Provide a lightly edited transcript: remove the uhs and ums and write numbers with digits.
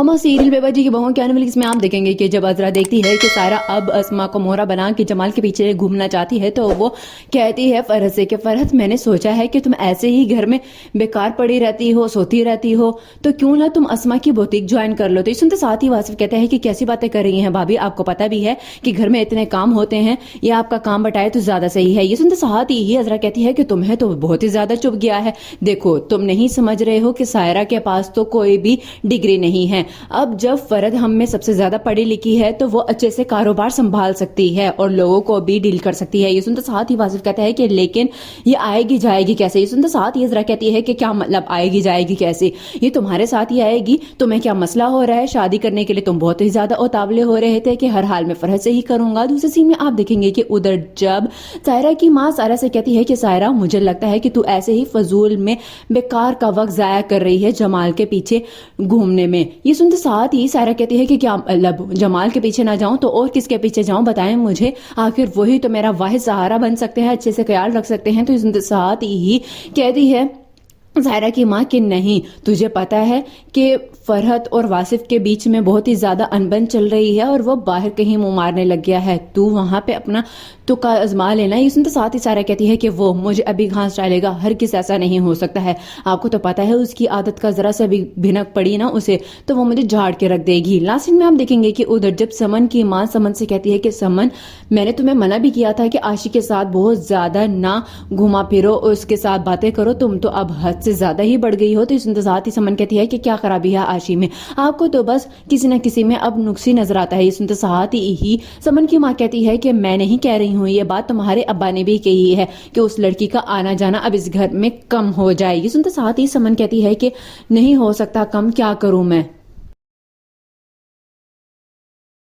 अमा सीरियल बेबा जी की बहू के आने वाली इसमें आप देखेंगे कि जब अजरा देखती है कि सारा अब अस्मा को मोहरा बना के जमाल के पीछे घूमना चाहती है तो वो कहती है फरहत से कि फरहत मैंने सोचा है कि तुम ऐसे ही घर में बेकार पड़ी रहती हो, सोती रहती हो, तो क्यों ना तुम अस्मा की बुटीक ज्वाइन कर लो। तो सुनते साथ ही वासिफ कहते हैं कि कैसी बातें कर रही हैं भाभी, आपको पता भी है कि घर में इतने काम होते हैं, ये आपका काम बटाए तो ज्यादा सही है। ये सुनते साथ ही अजरा कहती है कि तुम्हें तो बहुत ही ज्यादा चुभ गया है, देखो तुम नहीं समझ रहे हो कि सायरा के पास तो कोई भी डिग्री नहीं है। अब जब फरहत हम में सबसे ज्यादा पढ़ी लिखी है तो वो अच्छे से कारोबार संभाल सकती है और लोगों को भी डील कर सकती है। ये सुनते साथ ही वासिफ कहता है कि लेकिन ये आएगी जाएगी कैसे। ये सुनते साथ ही अजरा कहती है कि क्या मतलब आएगी जाएगी कैसे, ये तुम्हारे साथ ही आएगी, तुम्हें क्या मसला हो रहा है, शादी करने के लिए तुम बहुत ही ज्यादा उतावले हो रहे थे कि हर हाल में फरहत से ही करूंगा। दूसरे सीन में आप देखेंगे कि उधर जब सायरा की माँ सायरा से कहती है कि सायरा मुझे लगता है कि तू ऐसे ही फजूल में बेकार का वक्त जाया कर रही है जमाल के पीछे घूमने में। ये सुनते साथ ही सायरा कहती है कि क्या मतलब जमाल के पीछे ना जाऊं तो और किसके पीछे जाऊं, बताएं मुझे, आखिर वही तो मेरा वाहिद सहारा बन सकते हैं, अच्छे से ख्याल रख सकते हैं। तो इस साथ ही कहती है सायरा की माँ कि नहीं, तुझे पता है कि फरहत और वासिफ के बीच में बहुत ही ज्यादा अनबन चल रही है और वो बाहर कहीं मुंह मारने लग गया है, तू वहां पे अपना तुक्का आजमा लेना। ये सुनते साथ ही सायरा कहती है कि वो मुझे अभी घास डालेगा, हर किस ऐसा नहीं हो सकता है, आपको तो पता है उसकी आदत का जरा सा भी भिनक पड़ी ना उसे तो वो मुझे झाड़ के रख देगी। लास्ट में आप देखेंगे कि उधर जब समन की माँ समन से कहती है कि समन मैंने तुम्हें मना भी किया था कि आशी के साथ बहुत ज्यादा ना घुमा फिरो, उसके साथ बातें करो, तुम तो अब हद से ज्यादा ही बढ़ गई हो। तो इस साथ ही समन कहती है कि क्या खराबी है आशी में, आपको तो बस किसी न किसी में अब नुक्सी नजर आता है। इस साथ ही समन की माँ कहती है कि मैं नहीं कह रही हूँ, ये बात तुम्हारे अब्बा ने भी कही है कि उस लड़की का आना जाना अब इस घर में कम हो जाएगी। सुनते साथ ही समन कहती है कि नहीं हो सकता कम, क्या करूं मैं।